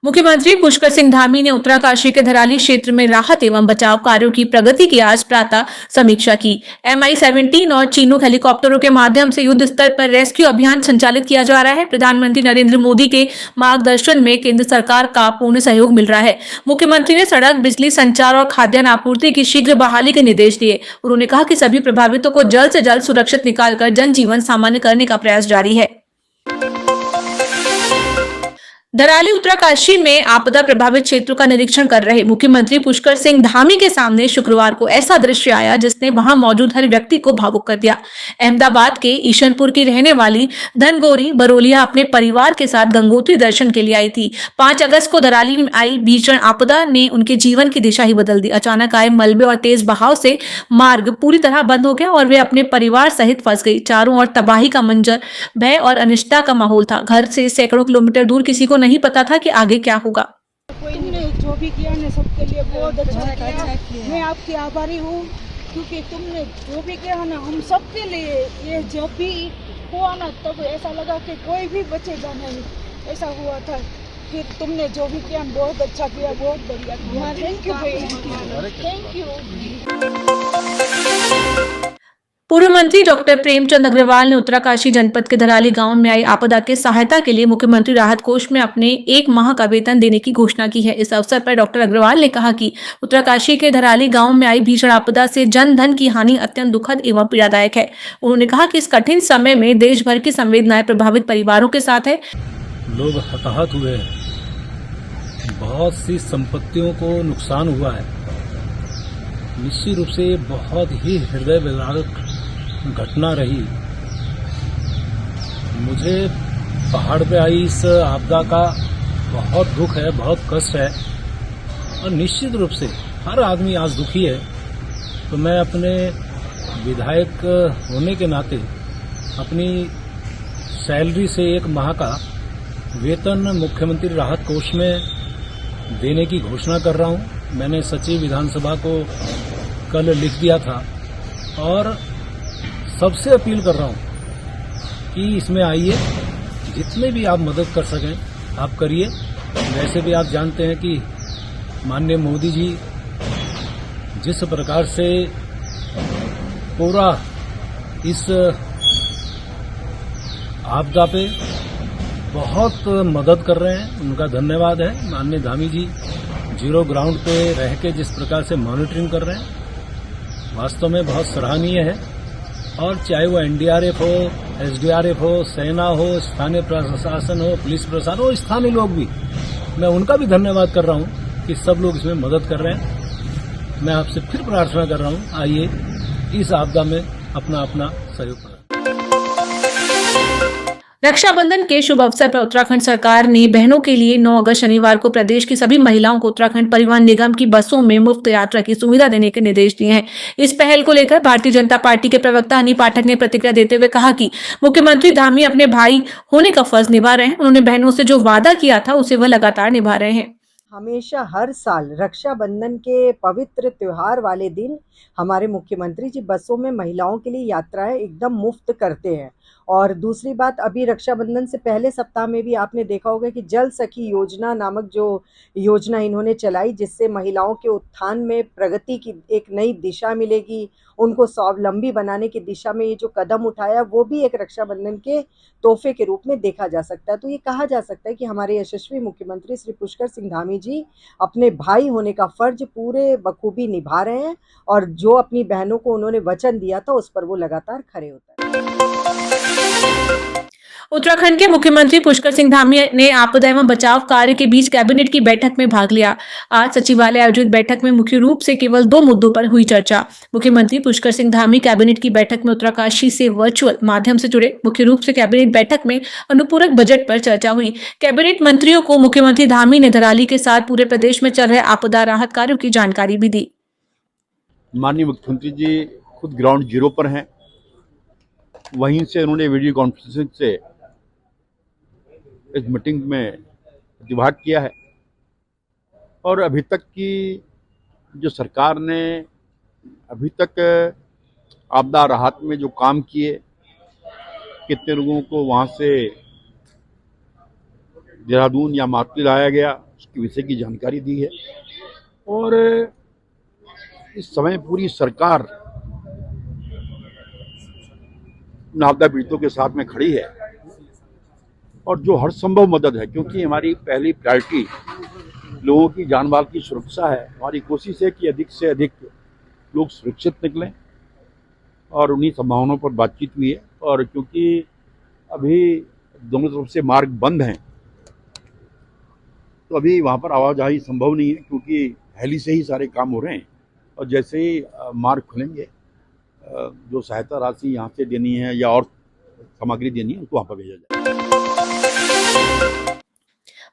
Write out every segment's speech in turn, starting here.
मुख्यमंत्री पुष्कर सिंह धामी ने उत्तरकाशी के धराली क्षेत्र में राहत एवं बचाव कार्यों की प्रगति की आज प्रातः समीक्षा की। MI-17 और चीनूक हेलीकॉप्टरों के माध्यम से युद्ध स्तर पर रेस्क्यू अभियान संचालित किया जा रहा है। प्रधानमंत्री नरेंद्र मोदी के मार्गदर्शन में केंद्र सरकार का पूर्ण सहयोग मिल रहा है। मुख्यमंत्री ने सड़क, बिजली, संचार और खाद्यान्न आपूर्ति की शीघ्र बहाली के निर्देश दिए। उन्होंने कहा कि सभी प्रभावितों को जल्द से जल्द सुरक्षित निकालकर जनजीवन सामान्य करने का प्रयास जारी है। धराली उत्तरकाशी में आपदा प्रभावित क्षेत्रों का निरीक्षण कर रहे मुख्यमंत्री पुष्कर सिंह धामी के सामने शुक्रवार को ऐसा दृश्य आया जिसने वहां मौजूद हर व्यक्ति को भावुक कर दिया। अहमदाबाद के ईशनपुर की रहने वाली धनगोरी बरोलिया अपने परिवार के साथ गंगोत्री दर्शन के लिए आई थी। 5 अगस्त को धराली में आई भीषण आपदा ने उनके जीवन की दिशा ही बदल दी। अचानक आए मलबे और तेज बहाव से मार्ग पूरी तरह बंद हो गया और वे अपने परिवार सहित फंस गई। चारों ओर तबाही का मंजर, भय और अनिश्चितता का माहौल था। घर से सैकड़ों किलोमीटर दूर किसी को नहीं पता था कि आगे क्या होगा। तुमने जो भी किया ना सबके लिए बहुत अच्छा किया। मैं आपकी आभारी हूँ क्योंकि तुमने जो भी किया ना हम सबके लिए। ये जब भी हुआ ना तब ऐसा लगा कि कोई भी बचेगा नहीं, ऐसा हुआ था। फिर तुमने जो भी किया बहुत अच्छा किया, बहुत बढ़िया किया। थैंक यू भाई, थैंक यू। पूर्व मंत्री डॉक्टर प्रेमचंद अग्रवाल ने उत्तरकाशी जनपद के धराली गांव में आई आपदा के सहायता के लिए मुख्यमंत्री राहत कोष में अपने 1 माह का वेतन देने की घोषणा की है। इस अवसर पर डॉक्टर अग्रवाल ने कहा कि उत्तरकाशी के धराली गांव में आई भीषण आपदा से जन धन की हानि अत्यंत दुखद एवं पीड़ादायक है। उन्होंने कहा कि इस कठिन समय में देश भर की संवेदनाएं प्रभावित परिवारों के साथ है। लोग हताहत हुए हैं, बहुत सी संपत्तियों को नुकसान हुआ है। निश्चित रूप से बहुत ही हृदय विदारक घटना रही। मुझे पहाड़ पे आई इस आपदा का बहुत दुख है, बहुत कष्ट है और निश्चित रूप से हर आदमी आज दुखी है। तो मैं अपने विधायक होने के नाते अपनी सैलरी से 1 माह का वेतन मुख्यमंत्री राहत कोष में देने की घोषणा कर रहा हूं। मैंने सचिव विधानसभा को कल लिख दिया था और सबसे अपील कर रहा हूं कि इसमें आइए, जितने भी आप मदद कर सकें आप करिए। वैसे भी आप जानते हैं कि माननीय मोदी जी जिस प्रकार से पूरा इस आपदा पे बहुत मदद कर रहे हैं, उनका धन्यवाद है। माननीय धामी जी जीरो ग्राउंड पे रह के जिस प्रकार से मॉनिटरिंग कर रहे हैं वास्तव में बहुत सराहनीय है। और चाहे वो NDRF हो, SDRF हो, सेना हो, स्थानीय प्रशासन हो, पुलिस प्रशासन हो, स्थानीय लोग भी, मैं उनका भी धन्यवाद कर रहा हूं कि सब लोग इसमें मदद कर रहे हैं। मैं आपसे फिर प्रार्थना कर रहा हूं, आइए इस आपदा में अपना अपना सहयोग करें। रक्षाबंधन के शुभ अवसर पर उत्तराखंड सरकार ने बहनों के लिए 9 अगस्त शनिवार को प्रदेश की सभी महिलाओं को उत्तराखंड परिवहन निगम की बसों में मुफ्त यात्रा की सुविधा देने के निर्देश दिए हैं। इस पहल को लेकर भारतीय जनता पार्टी के प्रवक्ता हनी पाठक ने प्रतिक्रिया देते हुए कहा कि मुख्यमंत्री धामी अपने भाई होने का फर्ज निभा रहे हैं। उन्होंने बहनों से जो वादा किया था उसे वह लगातार निभा रहे हैं। हमेशा हर साल रक्षाबंधन के पवित्र त्योहार वाले दिन हमारे मुख्यमंत्री जी बसों में महिलाओं के लिए यात्राएं एकदम मुफ्त करते हैं। और दूसरी बात, अभी रक्षाबंधन से पहले सप्ताह में भी आपने देखा होगा कि जल सखी योजना नामक जो योजना इन्होंने चलाई, जिससे महिलाओं के उत्थान में प्रगति की एक नई दिशा मिलेगी। उनको स्वावलंबी बनाने की दिशा में ये जो कदम उठाया वो भी एक रक्षाबंधन के तोहफे के रूप में देखा जा सकता है। तो ये कहा जा सकता है कि हमारे यशस्वी मुख्यमंत्री श्री पुष्कर सिंह धामी जी अपने भाई होने का फर्ज पूरे बखूबी निभा रहे हैं और जो अपनी बहनों को उन्होंने वचन दिया था उस पर वो लगातार खरे होते हैं। उत्तराखंड के मुख्यमंत्री पुष्कर सिंह धामी ने आपदा एवं बचाव कार्य के बीच कैबिनेट की बैठक में भाग लिया। आज सचिवालय आयोजित बैठक में मुख्य रूप से केवल 2 मुद्दों पर हुई चर्चा। मुख्यमंत्री पुष्कर सिंह धामी कैबिनेट की बैठक में उत्तरकाशी से वर्चुअल माध्यम से जुड़े। मुख्य रूप से कैबिनेट बैठक में अनुपूरक बजट पर चर्चा हुई। कैबिनेट मंत्रियों को मुख्यमंत्री धामी ने धराली के साथ पूरे प्रदेश में चल रहे आपदा राहत कार्यों की जानकारी भी दी। माननीय मुख्यमंत्री जी खुद ग्राउंड जीरो पर हैं, वहीं से उन्होंने वीडियो कॉन्फ्रेंसिंग से इस मीटिंग में प्रतिभाग किया है। और अभी तक की जो सरकार ने अभी तक आपदा राहत में जो काम किए, कितने लोगों को वहाँ से देहरादून या मातली लाया गया, उसके विषय की जानकारी दी है। और इस समय पूरी सरकार आपदा पीड़ितों के साथ में खड़ी है और जो हर संभव मदद है, क्योंकि हमारी पहली प्रायोरिटी लोगों की जान माल की सुरक्षा है। हमारी कोशिश है कि अधिक से अधिक लोग सुरक्षित निकलें और उन्हीं संभावनाओं पर बातचीत हुई है। और क्योंकि अभी दोनों तरफ से मार्ग बंद हैं तो अभी वहाँ पर आवाजाही संभव नहीं है, क्योंकि हेली से ही सारे काम हो रहे हैं। और जैसे ही मार्ग खुलेंगे, जो सहायता राशि यहाँ से देनी है या और सामग्री देनी है उसको वहाँ पर भेजा जाए।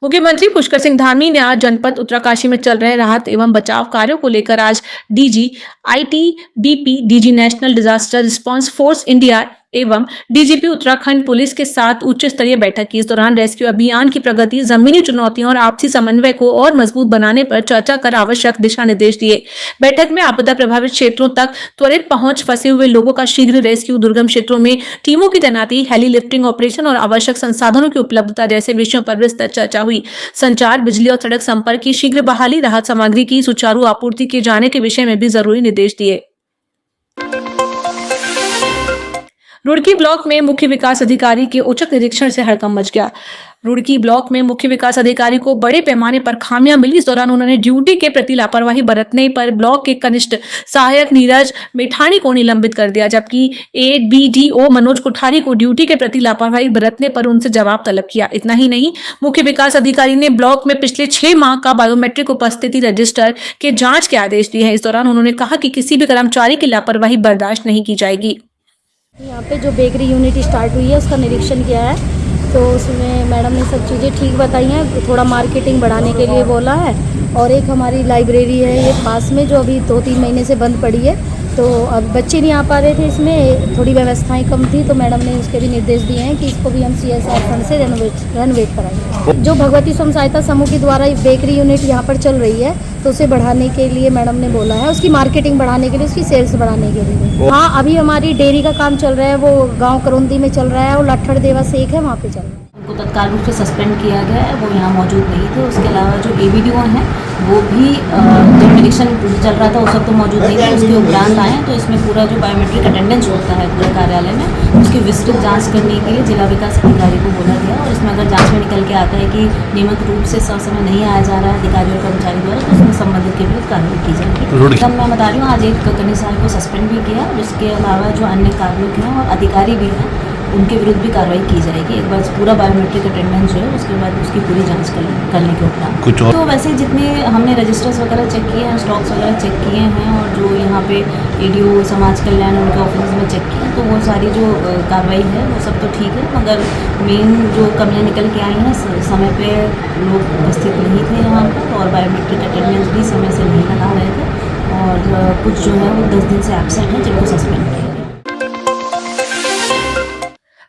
मुख्यमंत्री पुष्कर सिंह धामी ने आज जनपद उत्तरकाशी में चल रहे राहत एवं बचाव कार्यों को लेकर आज DG ITBP, DG national disaster response force India एवं डीजीपी उत्तराखंड पुलिस के साथ उच्च स्तरीय बैठक की। इस दौरान रेस्क्यू अभियान की प्रगति, जमीनी चुनौतियों और आपसी समन्वय को और मजबूत बनाने पर चर्चा कर आवश्यक दिशा निर्देश दिए। बैठक में आपदा प्रभावित क्षेत्रों तक त्वरित पहुंच, फंसे हुए लोगों का शीघ्र रेस्क्यू, दुर्गम क्षेत्रों में टीमों की तैनाती, हेली लिफ्टिंग ऑपरेशन और आवश्यक संसाधनों की उपलब्धता जैसे विषयों पर विस्तृत चर्चा हुई। संचार, बिजली और सड़क संपर्क की शीघ्र बहाली, राहत सामग्री की सुचारू आपूर्ति किए जाने के विषय में भी जरूरी निर्देश दिए। रुड़की ब्लॉक में मुख्य विकास अधिकारी के औचक निरीक्षण से हड़कंप मच गया। रुड़की ब्लॉक में मुख्य विकास अधिकारी को बड़े पैमाने पर खामियां मिली। इस दौरान उन्होंने ड्यूटी के प्रति लापरवाही बरतने पर ब्लॉक के कनिष्ठ सहायक नीरज मेठानी को निलंबित कर दिया, जबकि एबीडीओ मनोज कोठारी को ड्यूटी के प्रति लापरवाही बरतने पर उनसे जवाब तलब किया। इतना ही नहीं, मुख्य विकास अधिकारी ने ब्लॉक में पिछले 6 माह का बायोमेट्रिक उपस्थिति रजिस्टर के जांच के आदेश दिए हैं। इस दौरान उन्होंने कहा कि किसी भी कर्मचारी की लापरवाही बर्दाश्त नहीं की जाएगी। यहाँ पे जो बेकरी यूनिट स्टार्ट हुई है उसका निरीक्षण किया है, तो उसमें मैडम ने सब चीज़ें ठीक बताई हैं। थोड़ा मार्केटिंग बढ़ाने के लिए बोला है। और एक हमारी लाइब्रेरी है ये पास में, जो अभी 2-3 महीने से बंद पड़ी है, तो अब बच्चे नहीं आ पा रहे थे, इसमें थोड़ी व्यवस्थाएं कम थी, तो मैडम ने उसके भी निर्देश दिए हैं कि इसको भी हम CSR फंड से रेनोवेट कराएंगे। जो भगवती स्वयं सहायता समूह के द्वारा बेकरी यूनिट यहाँ पर चल रही है, तो उसे बढ़ाने के लिए मैडम ने बोला है, उसकी मार्केटिंग बढ़ाने के लिए, उसकी सेल्स बढ़ाने के लिए। हाँ, अभी हमारी डेयरी का काम चल रहा है, वो गाँव करौंदी में चल रहा है और लट्ठड़ देवा सेक है, वहाँ पर चल रहा है। उनको तत्काल रूप से सस्पेंड किया गया है, वो यहाँ मौजूद नहीं थे। उसके अलावा जो ABDO हैं वो भी जब निरीक्षण चल रहा था उस वक्त तो मौजूद नहीं थे, उसके उपरांत आए। तो इसमें पूरा जो बायोमेट्रिक अटेंडेंस होता है पूरे कार्यालय में, उसकी विस्तृत जांच करने के लिए जिला विकास अधिकारी को बोला गया। और इसमें अगर जांच में निकल के आता है कि नियमित रूप से समय नहीं आया जा रहा है अधिकारी और कर्मचारी द्वारा, तो उसमें संबंधित के विरुद्ध कार्रवाई की जाएगी। तब मैं बता रही हूँ, आज एक कनिष्ठ सहायक को सस्पेंड भी किया। इसके अलावा जो अन्य कार्मिक हैं और अधिकारी भी हैं, उनके विरुद्ध भी कार्रवाई की जाएगी। एक बार पूरा बायोमेट्रिक अटेंडेंस जो है उसके बाद उसकी पूरी जांच करने के उपरांत कुछ और। तो वैसे जितने हमने रजिस्टर्स वगैरह चेक किए हैं, स्टॉक्स वगैरह चेक किए हैं, और जो यहाँ पे ADO समाज कल्याण उनके ऑफिस में चेक किए, तो वो सारी जो कार्रवाई है वो सब तो ठीक है। मगर मेन जो कमियाँ निकल के आई हैं, समय पे लोग उपस्थित नहीं थे यहाँ पर, और बायोमेट्रिक अटेंडेंस भी समय से नहीं लगा रहे थे, और कुछ जो है वो 10 दिन से एब्सेंट हैं, जिनको सस्पेंड किया।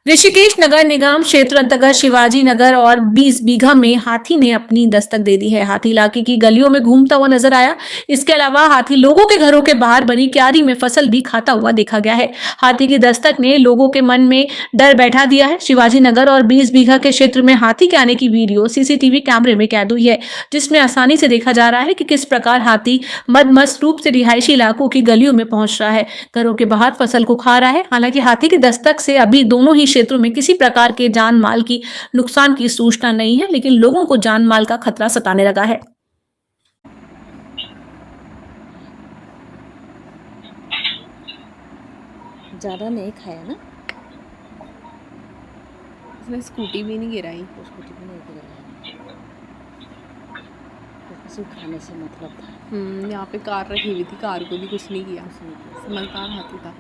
ऋषिकेश नगर निगम क्षेत्र अंतर्गत शिवाजी नगर और 20 बीघा में हाथी ने अपनी दस्तक दे दी है। हाथी इलाके की गलियों में घूमता हुआ नजर आया। इसके अलावा हाथी लोगों के घरों के बाहर बनी क्यारी में फसल भी खाता हुआ देखा गया है। हाथी की दस्तक ने लोगों के मन में डर बैठा दिया है। शिवाजी नगर और 20 बीघा के क्षेत्र में हाथी के आने की वीडियो CCTV कैमरे में कैद हुई है, जिसमें आसानी से देखा जा रहा है कि किस प्रकार हाथी मदमस्त रूप से रिहायशी इलाकों की गलियों में पहुंच रहा है, घरों के बाहर फसल को खा रहा है। हालांकि हाथी की दस्तक से अभी दोनों ही क्षेत्रों में किसी प्रकार के जान माल की नुकसान की सूचना नहीं है, लेकिन लोगों को जान माल का खतरा सताने लगा है। ज़्यादा नहीं खाया ना, उसने स्कूटी भी नहीं गिराई। स्कूटी भी नहीं गिराया, सिर्फ खाने से मतलब था। यहाँ पे कार रखी हुई थी, कार को भी कुछ नहीं किया। समझदार हाथी था।